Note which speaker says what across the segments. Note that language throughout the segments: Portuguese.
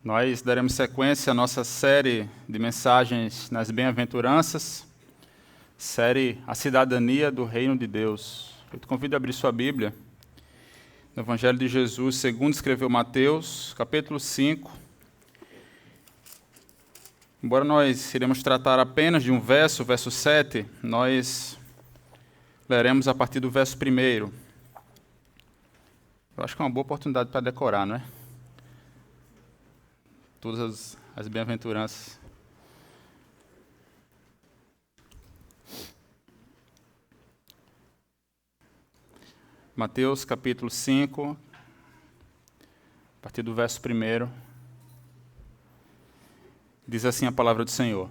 Speaker 1: Nós daremos sequência à nossa série de mensagens nas bem-aventuranças, série A Cidadania do Reino de Deus. Eu te convido a abrir sua Bíblia no Evangelho de Jesus, segundo escreveu Mateus, capítulo 5. Embora nós iremos tratar apenas de um verso, o verso 7, nós leremos a partir do verso 1. Eu acho que é uma boa oportunidade para decorar, não é? Todas as bem-aventuranças. Mateus capítulo 5, a partir do verso 1, diz assim a palavra do Senhor.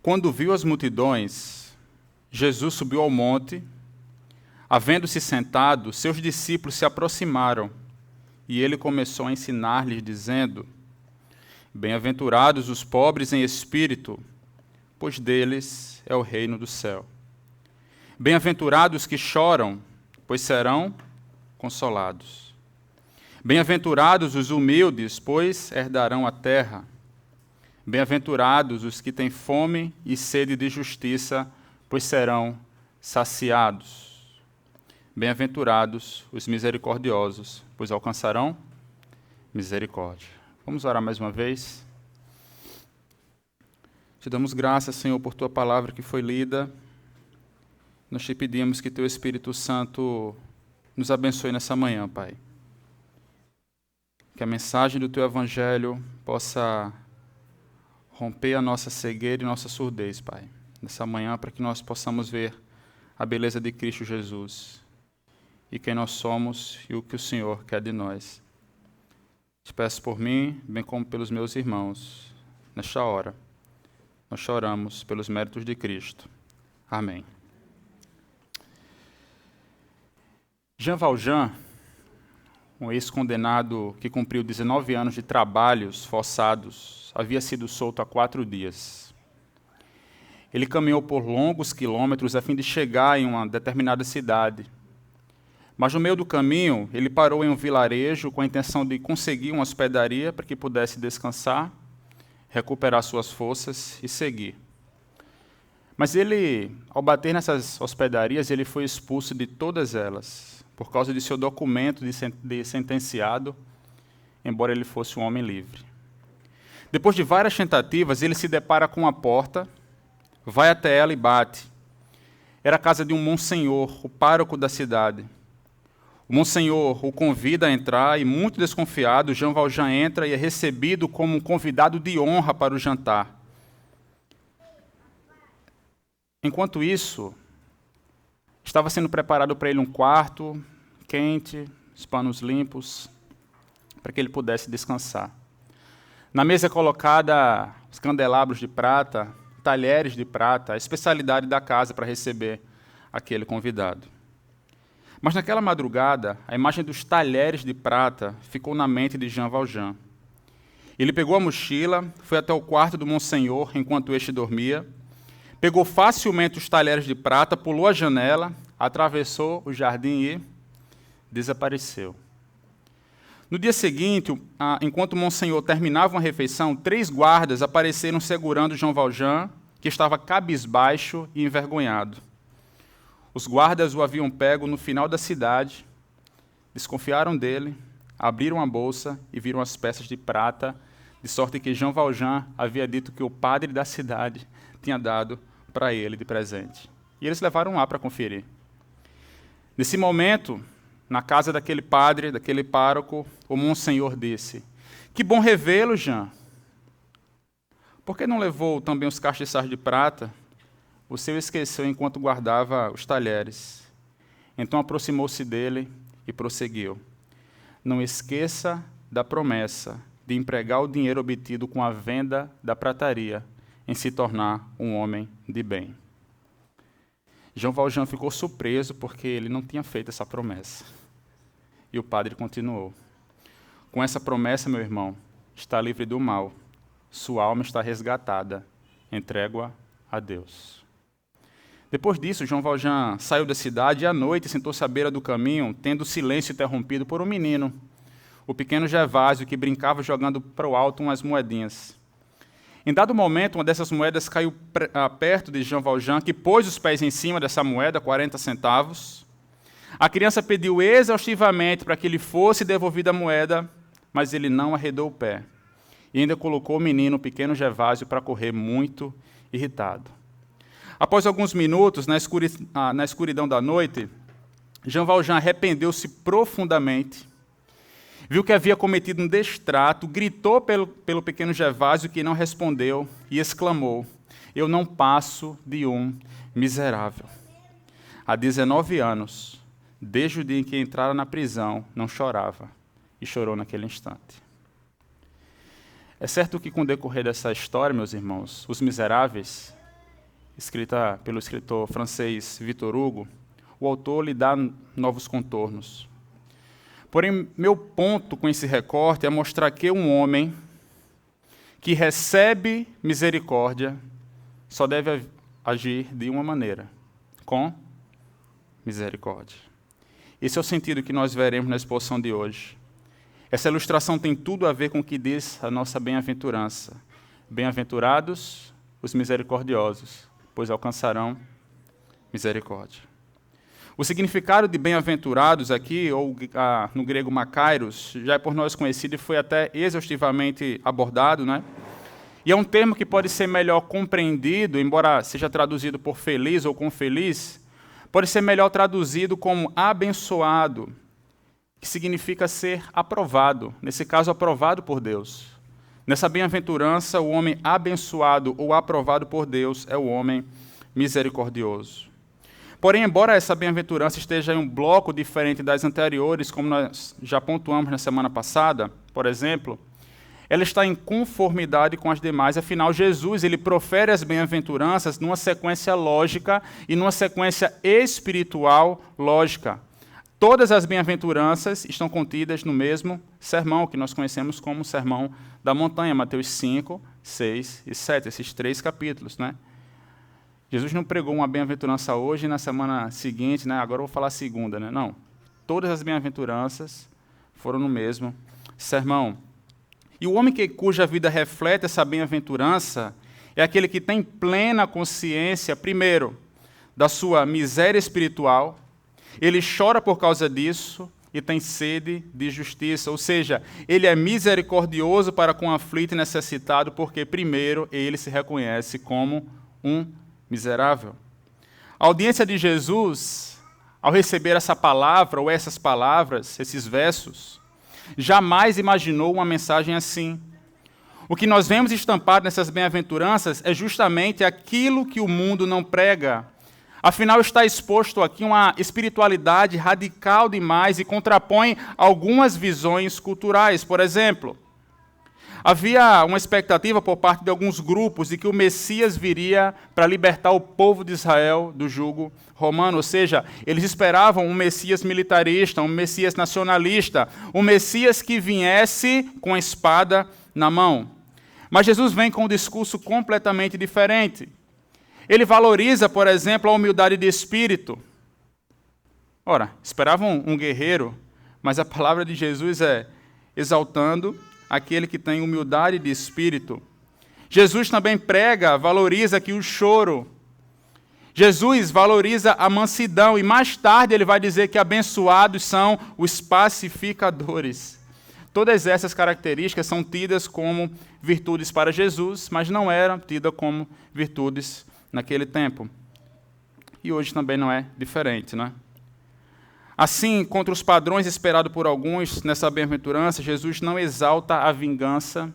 Speaker 1: Quando viu as multidões, Jesus subiu ao monte. Havendo-se sentado, seus discípulos se aproximaram, e ele começou a ensinar-lhes, dizendo: Bem-aventurados os pobres em espírito, pois deles é o reino do céu. Bem-aventurados que choram, pois serão consolados. Bem-aventurados os humildes, pois herdarão a terra. Bem-aventurados os que têm fome e sede de justiça, pois serão saciados. Bem-aventurados os misericordiosos, pois alcançarão misericórdia. Vamos orar mais uma vez? Te damos graças, Senhor, por Tua palavra que foi lida. Nós te pedimos que Teu Espírito Santo nos abençoe nessa manhã, Pai. Que a mensagem do Teu Evangelho possa romper a nossa cegueira e nossa surdez, Pai. Nessa manhã, para que nós possamos ver a beleza de Cristo Jesus e quem nós somos e o que o Senhor quer de nós. Te peço por mim, bem como pelos meus irmãos. Nesta hora, nós choramos pelos méritos de Cristo. Amém. Jean Valjean, um ex-condenado que cumpriu 19 anos de trabalhos forçados, havia sido solto há 4 dias. Ele caminhou por longos quilômetros a fim de chegar em uma determinada cidade. Mas no meio do caminho, ele parou em um vilarejo com a intenção de conseguir uma hospedaria para que pudesse descansar, recuperar suas forças e seguir. Mas ele, ao bater nessas hospedarias, ele foi expulso de todas elas, por causa de seu documento de sentenciado, embora ele fosse um homem livre. Depois de várias tentativas, ele se depara com uma porta, vai até ela e bate. Era a casa de um monsenhor, o pároco da cidade. O monsenhor o convida a entrar e, muito desconfiado, Jean Valjean entra e é recebido como um convidado de honra para o jantar. Enquanto isso, estava sendo preparado para ele um quarto quente, os panos limpos, para que ele pudesse descansar. Na mesa é colocada os candelabros de prata, talheres de prata, a especialidade da casa para receber aquele convidado. Mas naquela madrugada, a imagem dos talheres de prata ficou na mente de Jean Valjean. Ele pegou a mochila, foi até o quarto do monsenhor enquanto este dormia, pegou facilmente os talheres de prata, pulou a janela, atravessou o jardim e desapareceu. No dia seguinte, enquanto o monsenhor terminava uma refeição, 3 guardas apareceram segurando Jean Valjean, que estava cabisbaixo e envergonhado. Os guardas o haviam pego no final da cidade, desconfiaram dele, abriram a bolsa e viram as peças de prata, de sorte que Jean Valjean havia dito que o padre da cidade tinha dado para ele de presente. E eles levaram lá para conferir. Nesse momento, na casa daquele padre, daquele pároco, o monsenhor disse: Que bom revê-lo, Jean. Por que não levou também os castiçais de prata? O seu esqueceu enquanto guardava os talheres. Então aproximou-se dele e prosseguiu: Não esqueça da promessa de empregar o dinheiro obtido com a venda da prataria em se tornar um homem de bem. Jean Valjean ficou surpreso porque ele não tinha feito essa promessa. E o padre continuou: Com essa promessa, meu irmão, está livre do mal. Sua alma está resgatada. Entregue-a a Deus. Depois disso, Jean Valjean saiu da cidade e à noite sentou-se à beira do caminho, tendo o silêncio interrompido por um menino. o pequeno Gervásio, que brincava jogando para o alto umas moedinhas. Em dado momento, uma dessas moedas caiu perto de Jean Valjean, que pôs os pés em cima dessa moeda, 40 centavos. A criança pediu exaustivamente para que lhe fosse devolvida a moeda, mas ele não arredou o pé. E ainda colocou o menino, o pequeno Gervásio, para correr muito irritado. Após alguns minutos, na escuridão da noite, Jean Valjean arrependeu-se profundamente, viu que havia cometido um destrato, gritou pelo pequeno Gervásio, que não respondeu, e exclamou: eu não passo de um miserável. Há 19 anos, desde o dia em que entrara na prisão, não chorava, e chorou naquele instante. É certo que, com o decorrer dessa história, meus irmãos, Os Miseráveis, escrita pelo escritor francês Victor Hugo, o autor lhe dá novos contornos. Porém, meu ponto com esse recorte é mostrar que um homem que recebe misericórdia só deve agir de uma maneira: com misericórdia. Esse é o sentido que nós veremos na exposição de hoje. Essa ilustração tem tudo a ver com o que diz a nossa bem-aventurança. Bem-aventurados os misericordiosos, pois alcançarão misericórdia. O significado de bem-aventurados aqui, ou no grego makairos, já é por nós conhecido e foi até exaustivamente abordado, né? E é um termo que pode ser melhor compreendido, embora seja traduzido por feliz ou com feliz, pode ser melhor traduzido como abençoado, que significa ser aprovado, nesse caso, aprovado por Deus. Nessa bem-aventurança, o homem abençoado ou aprovado por Deus é o homem misericordioso. Porém, embora essa bem-aventurança esteja em um bloco diferente das anteriores, como nós já pontuamos na semana passada, por exemplo, ela está em conformidade com as demais. Afinal, Jesus ele profere as bem-aventuranças numa sequência lógica e numa sequência espiritual lógica. Todas as bem-aventuranças estão contidas no mesmo sermão, que nós conhecemos como o Sermão da Montanha, Mateus 5, 6 e 7, esses 3 capítulos, né? Jesus não pregou uma bem-aventurança hoje e na semana seguinte, né? Agora eu vou falar a segunda, né? Não. Todas as bem-aventuranças foram no mesmo sermão. E o homem cuja vida reflete essa bem-aventurança é aquele que tem plena consciência, primeiro, da sua miséria espiritual. Ele chora por causa disso e tem sede de justiça, ou seja, ele é misericordioso para com o aflito e necessitado, porque, primeiro, ele se reconhece como um miserável. A audiência de Jesus, ao receber essa palavra, ou essas palavras, esses versos, jamais imaginou uma mensagem assim. O que nós vemos estampado nessas bem-aventuranças é justamente aquilo que o mundo não prega. Afinal, está exposto aqui uma espiritualidade radical demais e contrapõe algumas visões culturais. Por exemplo, havia uma expectativa por parte de alguns grupos de que o Messias viria para libertar o povo de Israel do jugo romano, ou seja, eles esperavam um Messias militarista, um Messias nacionalista, um Messias que viesse com a espada na mão. Mas Jesus vem com um discurso completamente diferente. Ele valoriza, por exemplo, a humildade de espírito. Ora, esperavam um guerreiro, mas a palavra de Jesus é exaltando aquele que tem humildade de espírito. Jesus também prega, valoriza aqui o choro. Jesus valoriza a mansidão e mais tarde ele vai dizer que abençoados são os pacificadores. Todas essas características são tidas como virtudes para Jesus, mas não eram tidas como virtudes naquele tempo. E hoje também não é diferente, né? Assim, contra os padrões esperados por alguns nessa bem-aventurança, Jesus não exalta a vingança,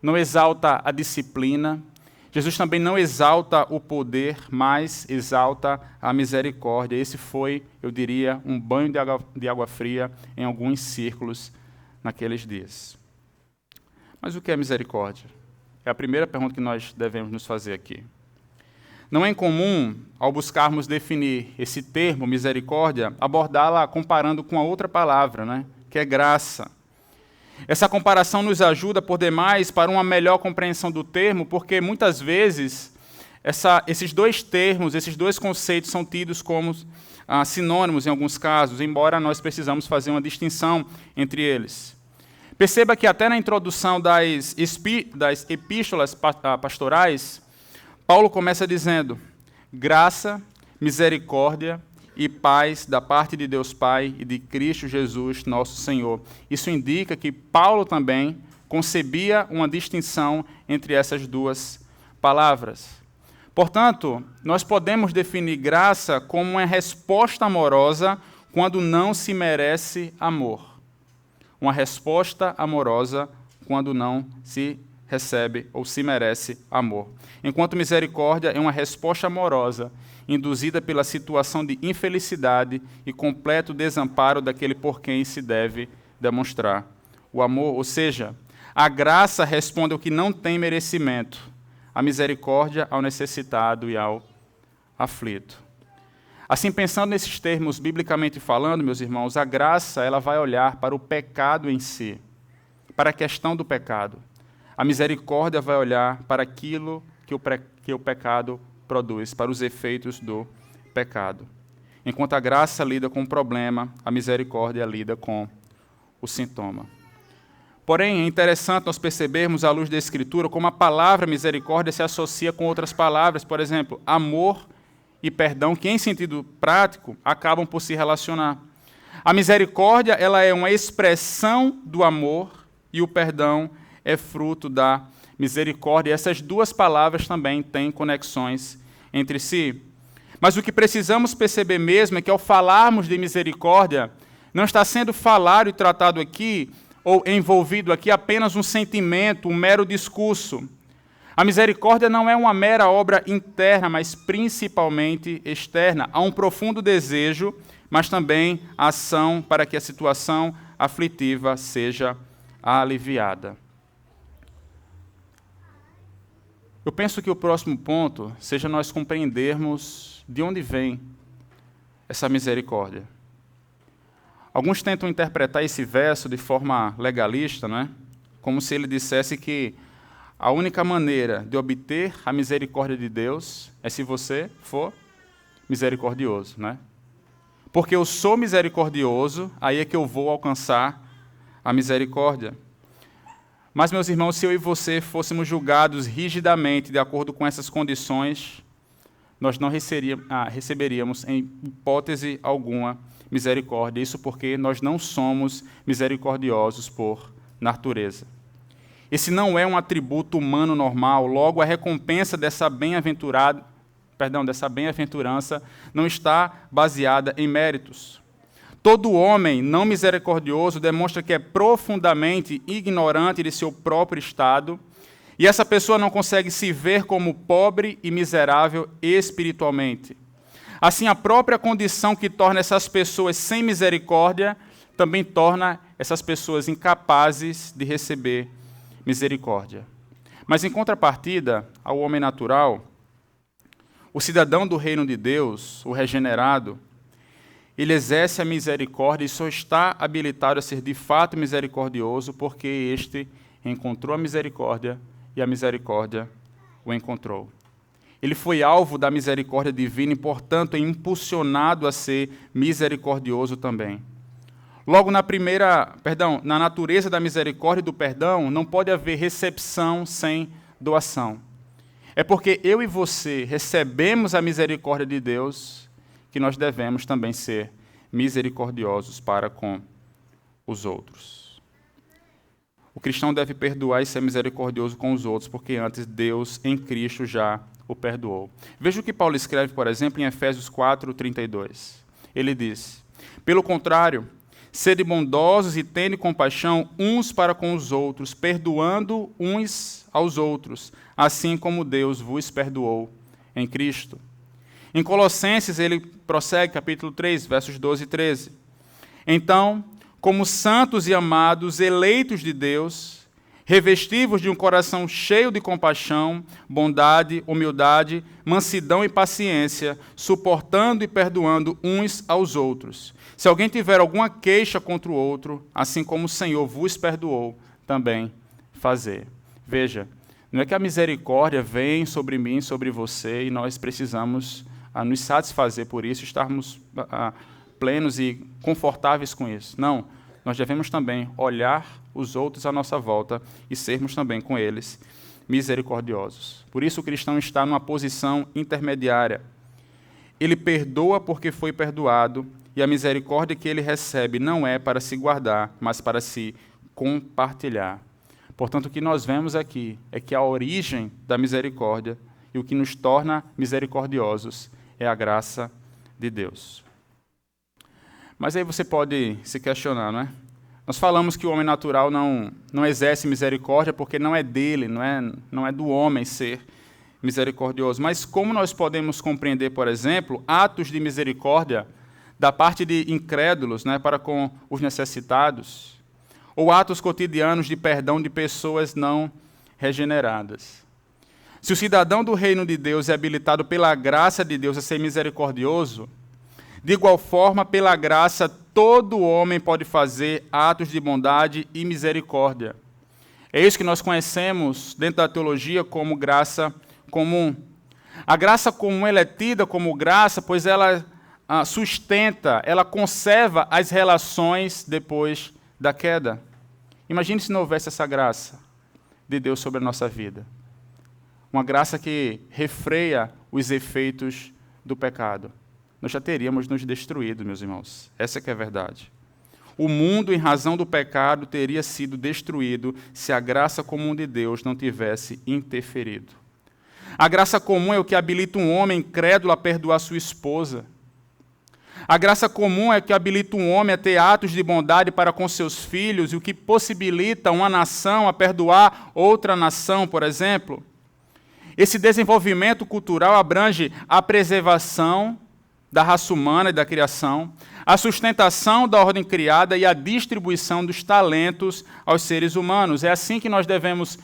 Speaker 1: não exalta a disciplina, Jesus também não exalta o poder, mas exalta a misericórdia. Esse foi, eu diria, um banho de água fria em alguns círculos naqueles dias. Mas o que é misericórdia? É a primeira pergunta que nós devemos nos fazer aqui. Não é incomum, ao buscarmos definir esse termo, misericórdia, abordá-la comparando com a outra palavra, né, que é graça. Essa comparação nos ajuda, por demais, para uma melhor compreensão do termo, porque muitas vezes esses dois termos, esses dois conceitos são tidos como sinônimos em alguns casos, embora nós precisamos fazer uma distinção entre eles. Perceba que até na introdução das epístolas pastorais, Paulo começa dizendo: graça, misericórdia e paz da parte de Deus Pai e de Cristo Jesus, nosso Senhor. Isso indica que Paulo também concebia uma distinção entre essas duas palavras. Portanto, nós podemos definir graça como uma resposta amorosa quando não se merece amor. Uma resposta amorosa quando não se recebe ou se merece amor. Enquanto misericórdia é uma resposta amorosa induzida pela situação de infelicidade e completo desamparo daquele por quem se deve demonstrar o amor. Ou seja, a graça responde ao que não tem merecimento, a misericórdia ao necessitado e ao aflito. Assim, pensando nesses termos, biblicamente falando, meus irmãos, a graça ela vai olhar para o pecado em si, para a questão do pecado. A misericórdia vai olhar para aquilo que o pecado produz, para os efeitos do pecado. Enquanto a graça lida com o problema, a misericórdia lida com o sintoma. Porém, é interessante nós percebermos, à luz da Escritura, como a palavra misericórdia se associa com outras palavras, por exemplo, amor e perdão, que em sentido prático acabam por se relacionar. A misericórdia ela é uma expressão do amor e o perdão é fruto da misericórdia. E essas duas palavras também têm conexões entre si. Mas o que precisamos perceber mesmo é que, ao falarmos de misericórdia, não está sendo falado e tratado aqui, ou envolvido aqui, apenas um sentimento, um mero discurso. A misericórdia não é uma mera obra interna, mas principalmente externa. Há um profundo desejo, mas também ação para que a situação aflitiva seja aliviada. Eu penso que o próximo ponto seja nós compreendermos de onde vem essa misericórdia. Alguns tentam interpretar esse verso de forma legalista, não é? Como se ele dissesse que a única maneira de obter a misericórdia de Deus é se você for misericordioso, né? Porque eu sou misericordioso, aí é que eu vou alcançar a misericórdia. Mas, meus irmãos, se eu e você fôssemos julgados rigidamente de acordo com essas condições, nós não receberíamos, em hipótese alguma, misericórdia. Isso porque nós não somos misericordiosos por natureza. Esse não é um atributo humano normal, logo a recompensa dessa bem-aventurança não está baseada em méritos. Todo homem não misericordioso demonstra que é profundamente ignorante de seu próprio estado, e essa pessoa não consegue se ver como pobre e miserável espiritualmente. Assim, a própria condição que torna essas pessoas sem misericórdia também torna essas pessoas incapazes de receber misericórdia. Mas, em contrapartida ao homem natural, o cidadão do reino de Deus, o regenerado, ele exerce a misericórdia e só está habilitado a ser de fato misericordioso porque este encontrou a misericórdia e a misericórdia o encontrou. Ele foi alvo da misericórdia divina e, portanto, é impulsionado a ser misericordioso também. Logo, na natureza da misericórdia e do perdão, não pode haver recepção sem doação. É porque eu e você recebemos a misericórdia de Deus que nós devemos também ser misericordiosos para com os outros. O cristão deve perdoar e ser misericordioso com os outros, porque antes Deus, em Cristo, já o perdoou. Veja o que Paulo escreve, por exemplo, em Efésios 4:32. Ele diz: pelo contrário, sede bondosos e tende compaixão uns para com os outros, perdoando uns aos outros, assim como Deus vos perdoou em Cristo. Em Colossenses, ele prossegue, capítulo 3, versos 12 e 13. Então, como santos e amados, eleitos de Deus, revestivos de um coração cheio de compaixão, bondade, humildade, mansidão e paciência, suportando e perdoando uns aos outros. Se alguém tiver alguma queixa contra o outro, assim como o Senhor vos perdoou, também fazer. Veja, não é que a misericórdia vem sobre mim, sobre você, e nós precisamos nos satisfazer por isso, estarmos plenos e confortáveis com isso. Não, nós devemos também olhar os outros à nossa volta e sermos também com eles misericordiosos. Por isso o cristão está numa posição intermediária. Ele perdoa porque foi perdoado, e a misericórdia que ele recebe não é para se guardar, mas para se compartilhar. Portanto, o que nós vemos aqui é que a origem da misericórdia e o que nos torna misericordiosos é a graça de Deus. Mas aí você pode se questionar, não é? Nós falamos que o homem natural não exerce misericórdia porque não é dele, não é do homem ser misericordioso. Mas como nós podemos compreender, por exemplo, atos de misericórdia da parte de incrédulos, né, para com os necessitados, ou atos cotidianos de perdão de pessoas não regeneradas? Se o cidadão do reino de Deus é habilitado pela graça de Deus a ser misericordioso, de igual forma, pela graça, todo homem pode fazer atos de bondade e misericórdia. É isso que nós conhecemos dentro da teologia como graça comum. A graça comum ela é tida como graça, pois ela sustenta, ela conserva as relações depois da queda. Imagine se não houvesse essa graça de Deus sobre a nossa vida. Uma graça que refreia os efeitos do pecado. Nós já teríamos nos destruído, meus irmãos. Essa que é a verdade. O mundo, em razão do pecado, teria sido destruído se a graça comum de Deus não tivesse interferido. A graça comum é o que habilita um homem incrédulo a perdoar sua esposa. A graça comum é o que habilita um homem a ter atos de bondade para com seus filhos e o que possibilita uma nação a perdoar outra nação, por exemplo. Esse desenvolvimento cultural abrange a preservação da raça humana e da criação, a sustentação da ordem criada e a distribuição dos talentos aos seres humanos. É assim que nós devemos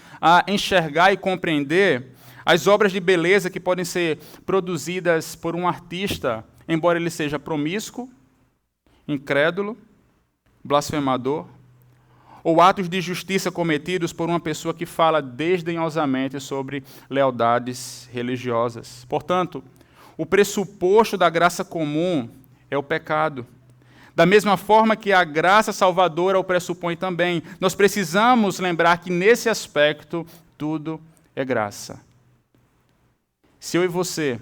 Speaker 1: enxergar e compreender as obras de beleza que podem ser produzidas por um artista, embora ele seja promíscuo, incrédulo, blasfemador, ou atos de justiça cometidos por uma pessoa que fala desdenhosamente sobre lealdades religiosas. Portanto, o pressuposto da graça comum é o pecado. Da mesma forma que a graça salvadora o pressupõe também. Nós precisamos lembrar que, nesse aspecto, tudo é graça. Se eu e você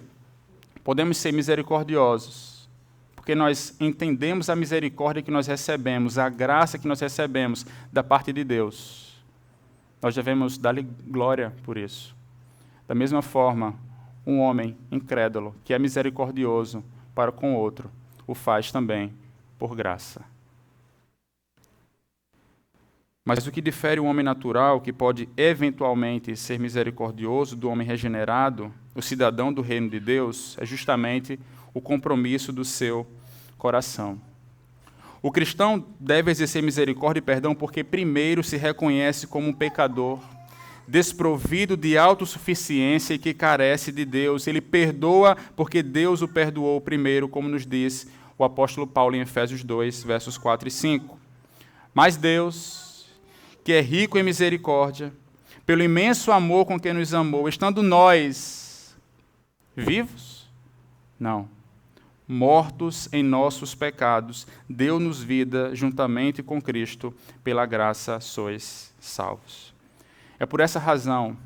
Speaker 1: podemos ser misericordiosos, porque nós entendemos a misericórdia que nós recebemos, a graça que nós recebemos da parte de Deus, nós devemos dar-lhe glória por isso. Da mesma forma, um homem incrédulo, que é misericordioso para com o outro, o faz também por graça. Mas o que difere o homem natural, que pode eventualmente ser misericordioso, do homem regenerado, o cidadão do reino de Deus, é justamente o compromisso do seu coração. O cristão deve exercer misericórdia e perdão porque primeiro se reconhece como um pecador, desprovido de autossuficiência e que carece de Deus. Ele perdoa porque Deus o perdoou primeiro, como nos diz o apóstolo Paulo em Efésios 2, versos 4 e 5. Mas Deus, que é rico em misericórdia, pelo imenso amor com que nos amou, estando nós vivos? Não. Mortos em nossos pecados, deu-nos vida juntamente com Cristo, pela graça sois salvos. É por essa razão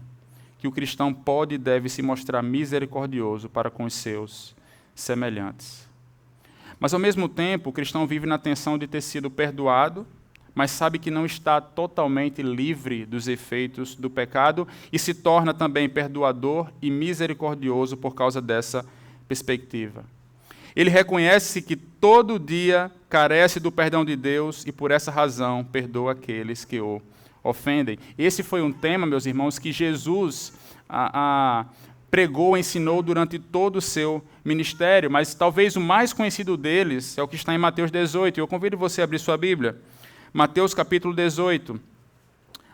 Speaker 1: que o cristão pode e deve se mostrar misericordioso para com os seus semelhantes. Mas, ao mesmo tempo, o cristão vive na tensão de ter sido perdoado, mas sabe que não está totalmente livre dos efeitos do pecado e se torna também perdoador e misericordioso por causa dessa perspectiva. Ele reconhece que todo dia carece do perdão de Deus e, por essa razão, perdoa aqueles que o ofendem. Esse foi um tema, meus irmãos, que Jesus pregou, ensinou durante todo o seu ministério, mas talvez o mais conhecido deles é o que está em Mateus 18. Eu convido você a abrir sua Bíblia. Mateus capítulo 18,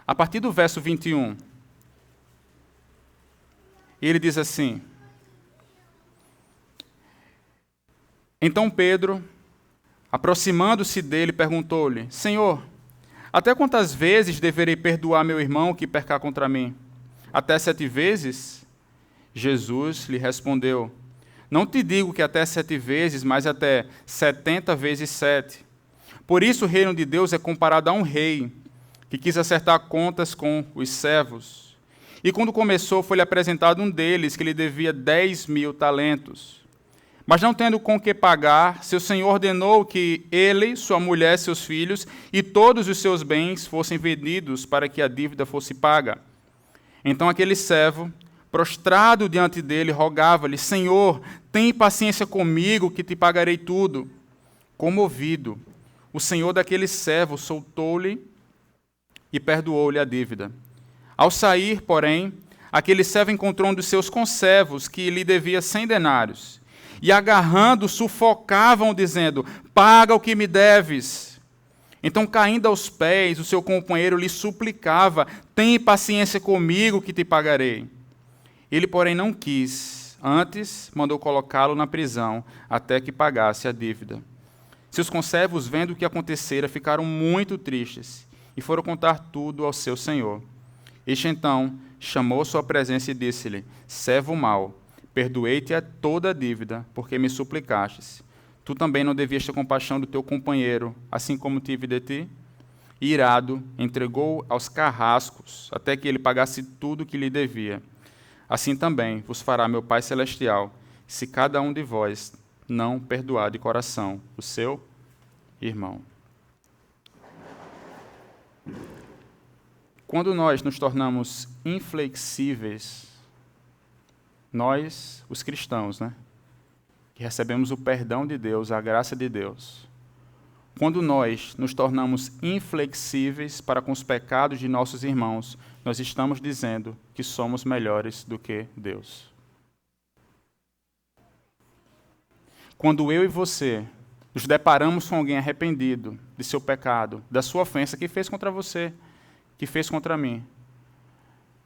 Speaker 1: a partir do verso 21. Ele diz assim: Então Pedro, aproximando-se dele, perguntou-lhe: Senhor, até quantas vezes deverei perdoar meu irmão que pecar contra mim? Até 7 vezes? Jesus lhe respondeu: Não te digo que até 7 vezes, mas até 70 vezes 7. Por isso o reino de Deus é comparado a um rei que quis acertar contas com os servos. E quando começou, foi-lhe apresentado um deles que lhe devia 10.000 talentos. Mas não tendo com que pagar, seu senhor ordenou que ele, sua mulher, seus filhos e todos os seus bens fossem vendidos para que a dívida fosse paga. Então aquele servo, prostrado diante dele, rogava-lhe: Senhor, tem paciência comigo, que te pagarei tudo. Comovido, o senhor daquele servo soltou-lhe e perdoou-lhe a dívida. Ao sair, porém, aquele servo encontrou um dos seus conservos que lhe devia 100 denários. E agarrando, sufocavam, dizendo: paga o que me deves. Então, caindo aos pés, o seu companheiro lhe suplicava: tem paciência comigo, que te pagarei. Ele, porém, não quis. Antes, mandou colocá-lo na prisão, até que pagasse a dívida. Seus conservos, vendo o que acontecera, ficaram muito tristes e foram contar tudo ao seu senhor. Este, então, chamou sua presença e disse-lhe: servo mau, perdoei-te a toda a dívida, porque me suplicastes. Tu também não devias ter compaixão do teu companheiro, assim como tive de ti? E, irado, entregou aos carrascos, até que ele pagasse tudo o que lhe devia. Assim também vos fará meu Pai Celestial, se cada um de vós não perdoar de coração o seu irmão. Quando nós nos tornamos inflexíveis, nós, os cristãos, que recebemos o perdão de Deus, a graça de Deus, quando nós nos tornamos inflexíveis para com os pecados de nossos irmãos, nós estamos dizendo que somos melhores do que Deus. Quando eu e você nos deparamos com alguém arrependido de seu pecado, da sua ofensa que fez contra você, que fez contra mim,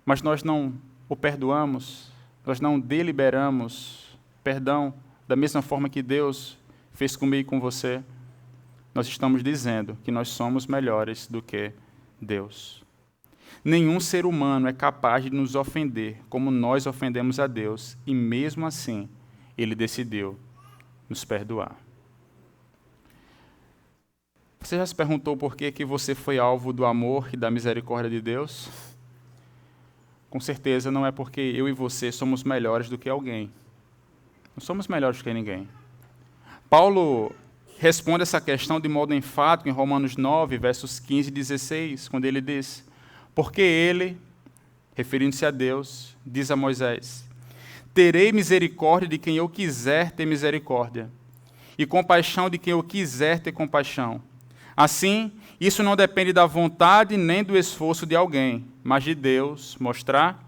Speaker 1: mas nós não o perdoamos, nós não deliberamos perdão da mesma forma que Deus fez comigo e com você, nós estamos dizendo que nós somos melhores do que Deus. Nenhum ser humano é capaz de nos ofender como nós ofendemos a Deus, e mesmo assim, Ele decidiu nos perdoar. Você já se perguntou por que você foi alvo do amor e da misericórdia de Deus? Com certeza não é porque eu e você somos melhores do que alguém. Não somos melhores do que ninguém. Paulo responde essa questão de modo enfático em Romanos 9, versos 15 e 16, quando ele diz: porque ele, referindo-se a Deus, diz a Moisés: terei misericórdia de quem eu quiser ter misericórdia, e compaixão de quem eu quiser ter compaixão. Assim, isso não depende da vontade nem do esforço de alguém, mas de Deus mostrar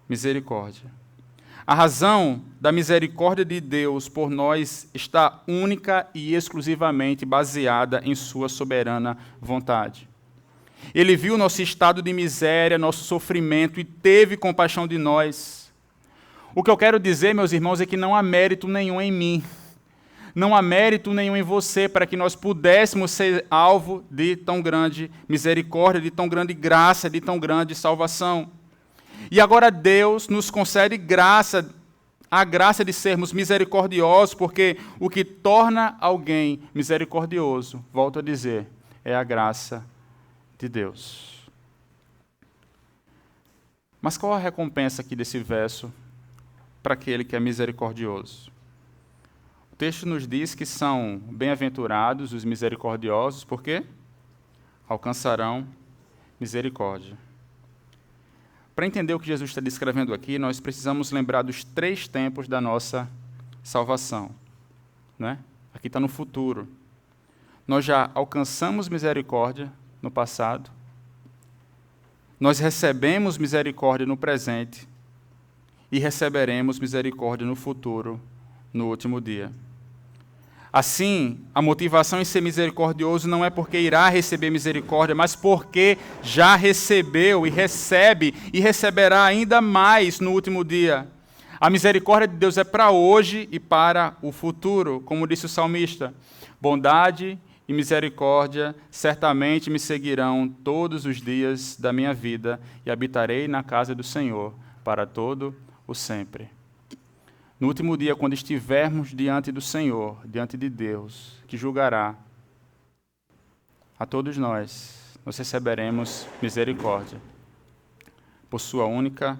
Speaker 1: misericórdia. A razão da misericórdia de Deus por nós está única e exclusivamente baseada em sua soberana vontade. Ele viu nosso estado de miséria, nosso sofrimento e teve compaixão de nós. O que eu quero dizer, meus irmãos, é que não há mérito nenhum em mim. Não há mérito nenhum em você para que nós pudéssemos ser alvo de tão grande misericórdia, de tão grande graça, de tão grande salvação. E agora Deus nos concede graça, a graça de sermos misericordiosos, porque o que torna alguém misericordioso, volto a dizer, é a graça de Deus. Mas qual a recompensa aqui desse verso para aquele que é misericordioso? O texto nos diz que são bem-aventurados os misericordiosos, porque alcançarão misericórdia. Para entender o que Jesus está descrevendo aqui, nós precisamos lembrar dos 3 tempos da nossa salvação. Aqui está no futuro. Nós já alcançamos misericórdia no passado, nós recebemos misericórdia no presente e receberemos misericórdia no futuro, no último dia. Assim, a motivação em ser misericordioso não é porque irá receber misericórdia, mas porque já recebeu e recebe e receberá ainda mais no último dia. A misericórdia de Deus é para hoje e para o futuro, como disse o salmista. Bondade e misericórdia certamente me seguirão todos os dias da minha vida e habitarei na casa do Senhor para todo o sempre. No último dia, quando estivermos diante do Senhor, diante de Deus, que julgará, a todos nós receberemos misericórdia por sua única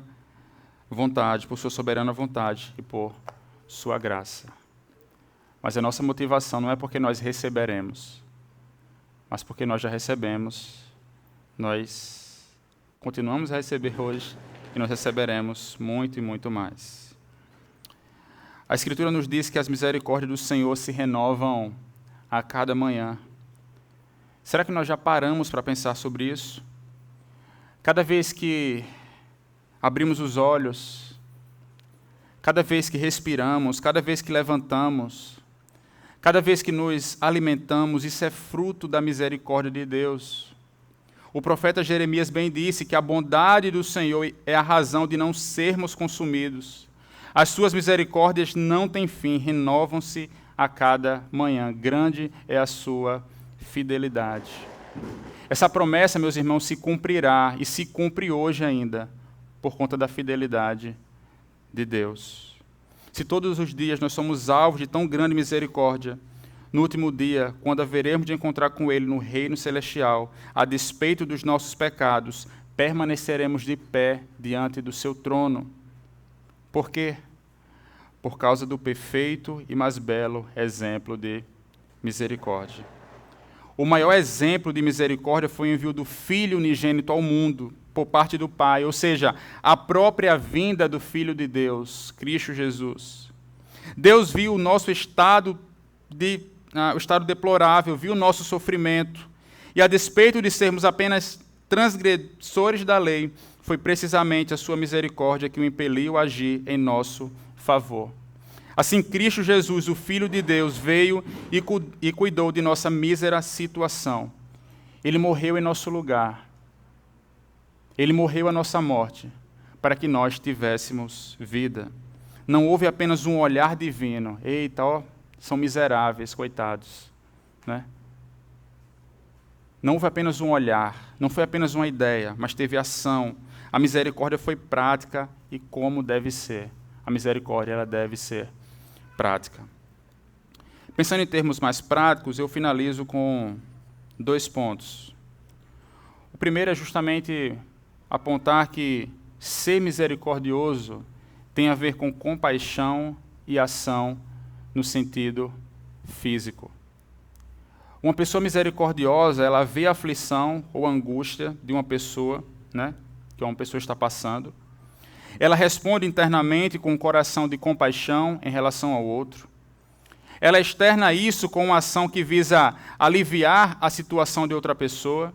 Speaker 1: vontade, por sua soberana vontade e por sua graça. Mas a nossa motivação não é porque nós receberemos, mas porque nós já recebemos, nós continuamos a receber hoje e nós receberemos muito e muito mais. A Escritura nos diz que as misericórdias do Senhor se renovam a cada manhã. Será que nós já paramos para pensar sobre isso? Cada vez que abrimos os olhos, cada vez que respiramos, cada vez que levantamos, cada vez que nos alimentamos, isso é fruto da misericórdia de Deus. O profeta Jeremias bem disse que a bondade do Senhor é a razão de não sermos consumidos. As suas misericórdias não têm fim, renovam-se a cada manhã. Grande é a sua fidelidade. Essa promessa, meus irmãos, se cumprirá e se cumpre hoje ainda por conta da fidelidade de Deus. Se todos os dias nós somos alvos de tão grande misericórdia, no último dia, quando haveremos de encontrar com Ele no reino celestial, a despeito dos nossos pecados, permaneceremos de pé diante do seu trono. Por quê? Por causa do perfeito e mais belo exemplo de misericórdia. O maior exemplo de misericórdia foi o envio do Filho unigênito ao mundo, por parte do Pai, ou seja, a própria vinda do Filho de Deus, Cristo Jesus. Deus viu o nosso estado deplorável, viu o nosso sofrimento, e a despeito de sermos apenas transgressores da lei, foi precisamente a sua misericórdia que o impeliu a agir em nosso favor. Assim, Cristo Jesus, o Filho de Deus, veio e cuidou de nossa mísera situação. Ele morreu em nosso lugar. Ele morreu a nossa morte, para que nós tivéssemos vida. Não houve apenas um olhar divino. Eita, ó, são miseráveis, coitados. Né? Não houve apenas um olhar, não foi apenas uma ideia, mas teve ação. A misericórdia foi prática e como deve ser. A misericórdia ela deve ser prática. Pensando em termos mais práticos, eu finalizo com 2 pontos. O primeiro é justamente apontar que ser misericordioso tem a ver com compaixão e ação no sentido físico. Uma pessoa misericordiosa, ela vê a aflição ou a angústia de uma pessoa, né, que uma pessoa está passando. Ela responde internamente com um coração de compaixão em relação ao outro. Ela externa isso com uma ação que visa aliviar a situação de outra pessoa.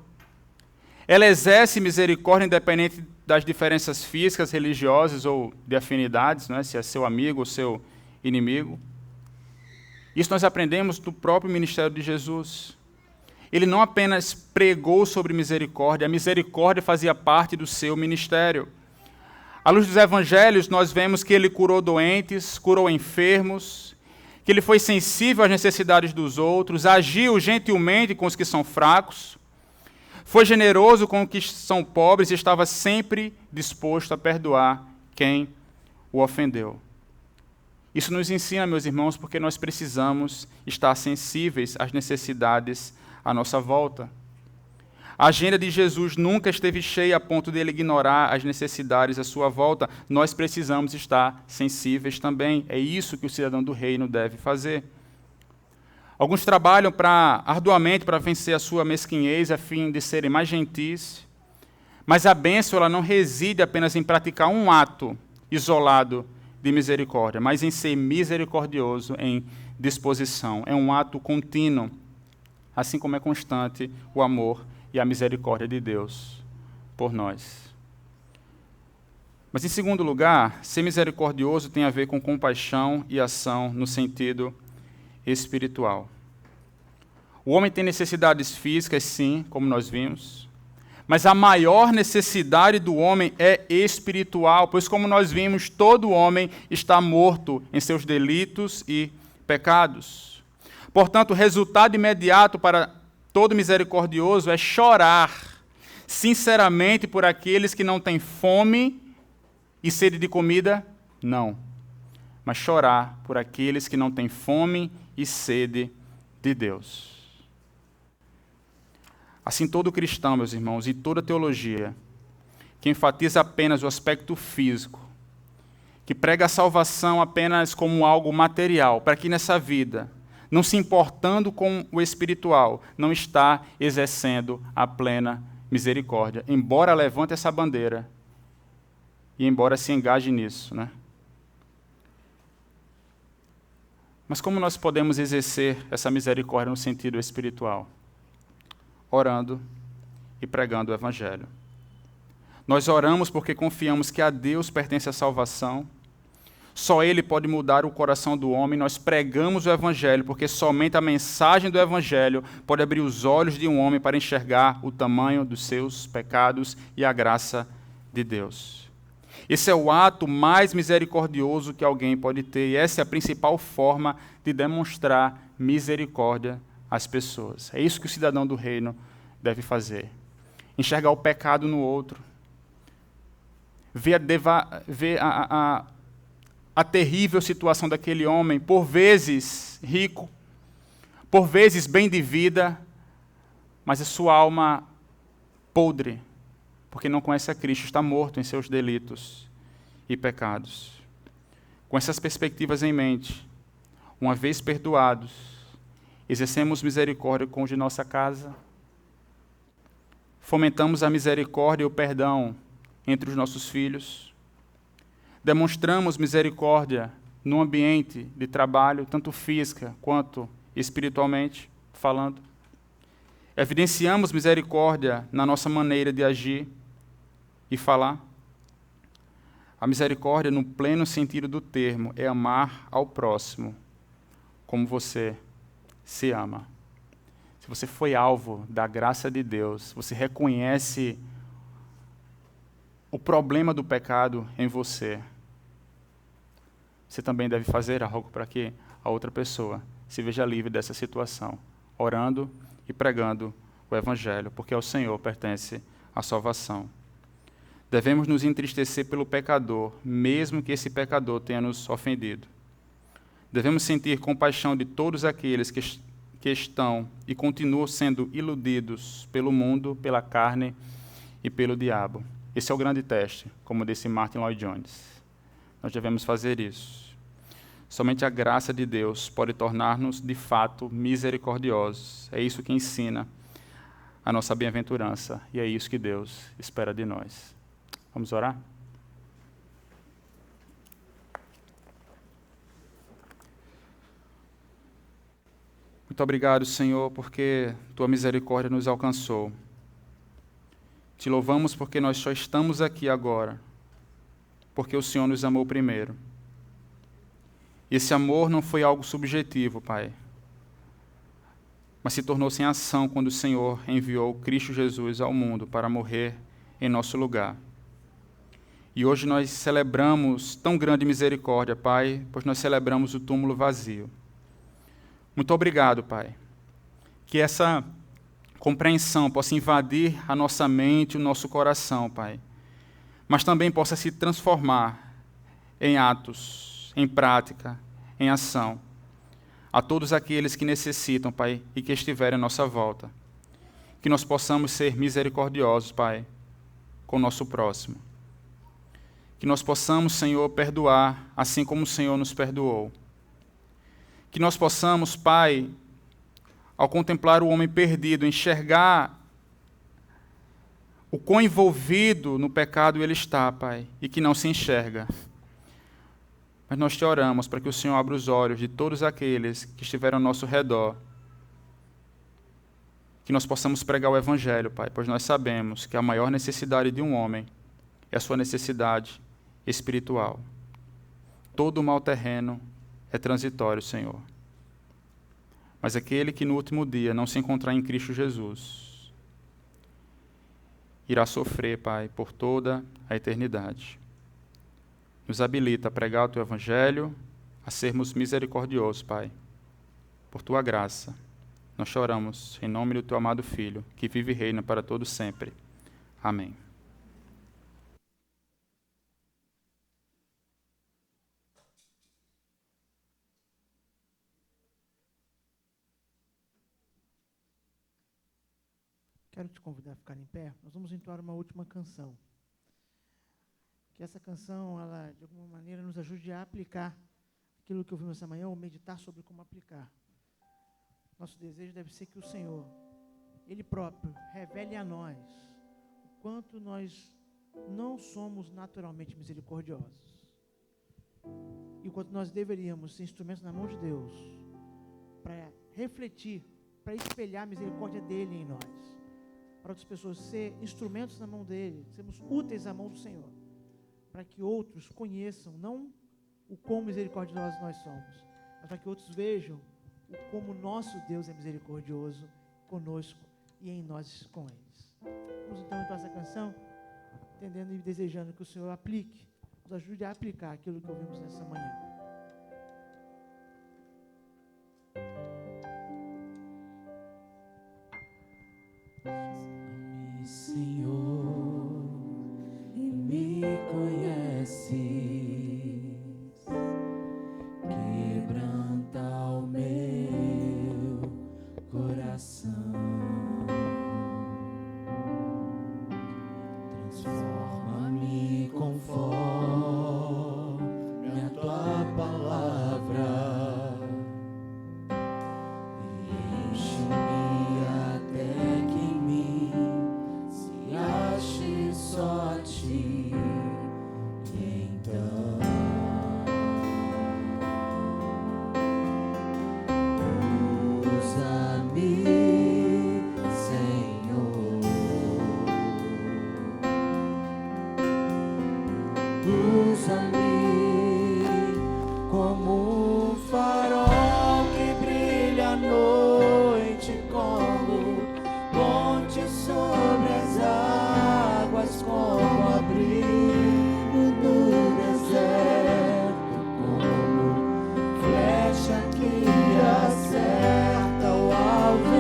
Speaker 1: Ela exerce misericórdia independente das diferenças físicas, religiosas ou de afinidades, né, se é seu amigo ou seu inimigo. Isso nós aprendemos do próprio ministério de Jesus. Ele não apenas pregou sobre misericórdia, a misericórdia fazia parte do seu ministério. À luz dos evangelhos, nós vemos que ele curou doentes, curou enfermos, que ele foi sensível às necessidades dos outros, agiu gentilmente com os que são fracos, foi generoso com os que são pobres e estava sempre disposto a perdoar quem o ofendeu. Isso nos ensina, meus irmãos, porque nós precisamos estar sensíveis às necessidades à nossa volta. A agenda de Jesus nunca esteve cheia a ponto de ele ignorar as necessidades à sua volta. Nós precisamos estar sensíveis também. É isso que o cidadão do reino deve fazer. Alguns trabalham arduamente para vencer a sua mesquinhez a fim de serem mais gentis, mas a bênção ela não reside apenas em praticar um ato isolado de misericórdia, mas em ser misericordioso em disposição. É um ato contínuo, assim como é constante o amor e a misericórdia de Deus por nós. Mas, em segundo lugar, ser misericordioso tem a ver com compaixão e ação no sentido espiritual. O homem tem necessidades físicas, sim, como nós vimos, mas a maior necessidade do homem é espiritual, pois, como nós vimos, todo homem está morto em seus delitos e pecados. Portanto, o resultado imediato para todo misericordioso é chorar sinceramente por aqueles que não têm fome e sede de comida? Não. Mas chorar por aqueles que não têm fome e sede de Deus. Assim, todo cristão, meus irmãos, e toda teologia, que enfatiza apenas o aspecto físico, que prega a salvação apenas como algo material, para que nessa vida, não se importando com o espiritual, não está exercendo a plena misericórdia, embora levante essa bandeira e embora se engaje nisso, né? Mas como nós podemos exercer essa misericórdia no sentido espiritual? Orando e pregando o Evangelho. Nós oramos porque confiamos que a Deus pertence a salvação. Só Ele pode mudar o coração do homem. Nós pregamos o Evangelho porque somente a mensagem do Evangelho pode abrir os olhos de um homem para enxergar o tamanho dos seus pecados e a graça de Deus. Esse é o ato mais misericordioso que alguém pode ter, e essa é a principal forma de demonstrar misericórdia às pessoas. É isso que o cidadão do reino deve fazer. Enxergar o pecado no outro, ver a terrível situação daquele homem, por vezes rico, por vezes bem de vida, mas a sua alma podre, porque não conhece a Cristo, está morto em seus delitos e pecados. Com essas perspectivas em mente, uma vez perdoados, exercemos misericórdia com os de nossa casa, fomentamos a misericórdia e o perdão entre os nossos filhos, demonstramos misericórdia no ambiente de trabalho, tanto física quanto espiritualmente falando, evidenciamos misericórdia na nossa maneira de agir e falar. A misericórdia, no pleno sentido do termo, é amar ao próximo como você se ama. Se você foi alvo da graça de Deus, você reconhece o problema do pecado em você, você também deve fazer algo para que a outra pessoa se veja livre dessa situação, orando e pregando o Evangelho, porque ao Senhor pertence a salvação. Devemos nos entristecer pelo pecador, mesmo que esse pecador tenha nos ofendido. Devemos sentir compaixão de todos aqueles que estão e continuam sendo iludidos pelo mundo, pela carne e pelo diabo. Esse é o grande teste, como disse Martin Lloyd Jones. Nós devemos fazer isso. Somente a graça de Deus pode tornar-nos, de fato, misericordiosos. É isso que ensina a nossa bem-aventurança, e é isso que Deus espera de nós. Vamos orar? Muito obrigado, Senhor, porque Tua misericórdia nos alcançou. Te louvamos porque nós só estamos aqui agora, porque o Senhor nos amou primeiro. Esse amor não foi algo subjetivo, Pai, mas se tornou-se em ação quando o Senhor enviou Cristo Jesus ao mundo para morrer em nosso lugar. E hoje nós celebramos tão grande misericórdia, Pai, pois nós celebramos o túmulo vazio. Muito obrigado, Pai, que essa compreensão possa invadir a nossa mente, o nosso coração, Pai, mas também possa se transformar em atos, em prática, em ação, a todos aqueles que necessitam, Pai, e que estiverem à nossa volta. Que nós possamos ser misericordiosos, Pai, com o nosso próximo. Que nós possamos, Senhor, perdoar, assim como o Senhor nos perdoou. Que nós possamos, Pai, ao contemplar o homem perdido, enxergar o quão envolvido no pecado ele está, Pai, e que não se enxerga. Mas nós te oramos para que o Senhor abra os olhos de todos aqueles que estiveram ao nosso redor. Que nós possamos pregar o Evangelho, Pai, pois nós sabemos que a maior necessidade de um homem é a sua necessidade espiritual. Todo o mal terreno é transitório, Senhor. Mas aquele que no último dia não se encontrar em Cristo Jesus irá sofrer, Pai, por toda a eternidade. Nos habilita a pregar o Teu Evangelho, a sermos misericordiosos, Pai. Por Tua graça, nós choramos em nome do Teu amado Filho, que vive e reina para todo sempre. Amém.
Speaker 2: Quero te convidar a ficar em pé. Nós vamos entoar uma última canção. Que essa canção, ela, de alguma maneira, nos ajude a aplicar aquilo que ouvimos essa manhã, ou meditar sobre como aplicar. Nosso desejo deve ser que o Senhor, Ele próprio, revele a nós o quanto nós não somos naturalmente misericordiosos. E o quanto nós deveríamos ser instrumentos na mão de Deus para refletir, para espelhar a misericórdia dEle em nós. Para outras pessoas ser instrumentos na mão dEle, sermos úteis à mão do Senhor. Para que outros conheçam, não o quão misericordiosos nós somos, mas para que outros vejam o como nosso Deus é misericordioso conosco e em nós com eles. Vamos então entoar essa canção, entendendo e desejando que o Senhor aplique, nos ajude a aplicar aquilo que ouvimos nessa manhã.
Speaker 3: Senhor, e me conheces, quebranta o meu coração, transforma-me conforme a tua palavra e enche-me até que em mim se ache só a ti. E então usa-me, Senhor, usa-me como um farol que brilha à noite, como ponte sobre as águas, como abrigo no deserto, como flecha que acerta o alvo.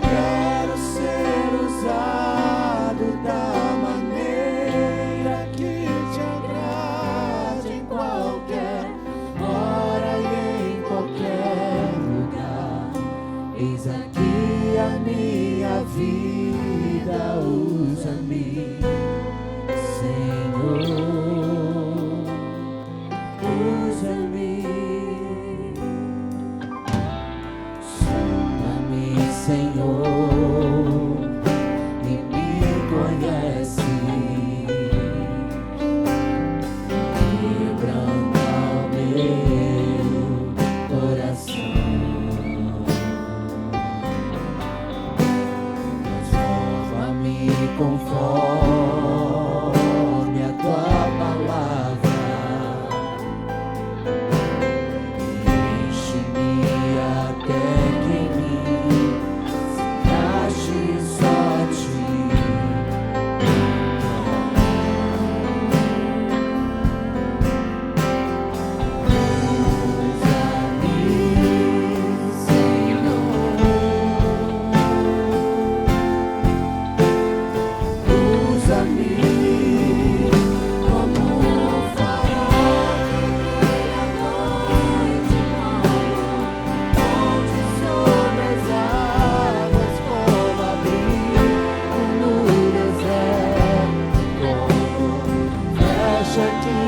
Speaker 3: Quero ser usado da maneira que te agrade, em qualquer hora e em qualquer lugar. Eis aqui a minha vida, usa-me, Senhor, usa-me, sonda-me, Senhor, e me conhece, quebranta o meu coração, transforma-me conforme a tua palavra e enche-me até que em mim se ache só a ti. Usa-me, como um farol que brilha à noite, como ponte sobre as águas, como abrigo no deserto, como flecha que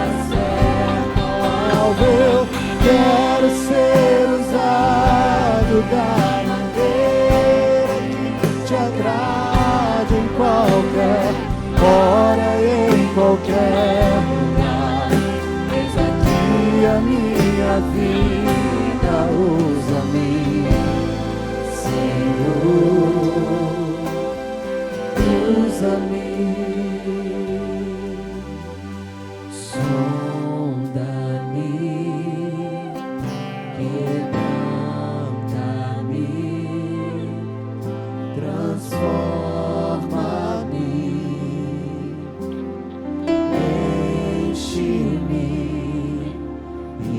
Speaker 3: acerta o alvo. Eu quero ser usado da maneira que te agrade, em qualquer hora e em qualquer lugar. Eis aqui a minha vida, usa-me, Senhor, usa-me, sonda-me, quebranta-me, transforma-me, enche-me e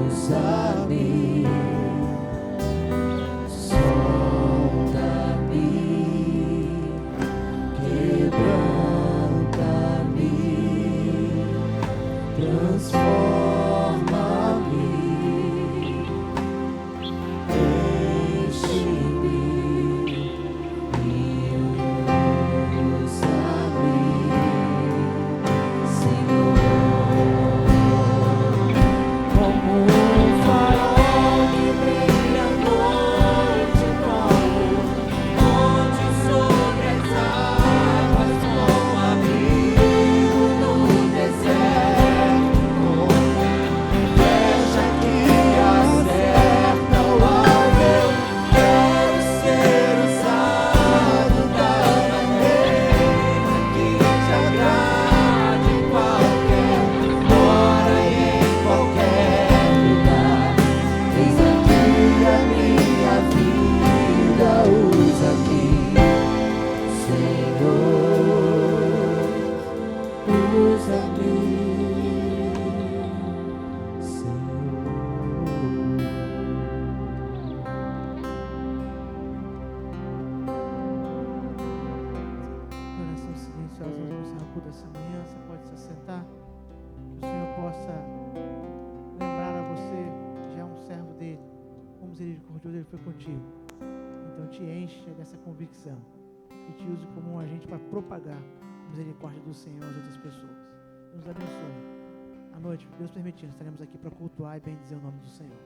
Speaker 3: usa-me, sonda-me, quebranta-me,
Speaker 2: dessa manhã, você pode se assentar, que o Senhor possa lembrar a você que já é um servo dele, como misericordioso ele foi contigo. Então te enche dessa convicção e te use como um agente para propagar a misericórdia do Senhor às outras pessoas. Deus abençoe. À noite, Deus permitindo, estaremos aqui para cultuar e bendizer o nome do Senhor.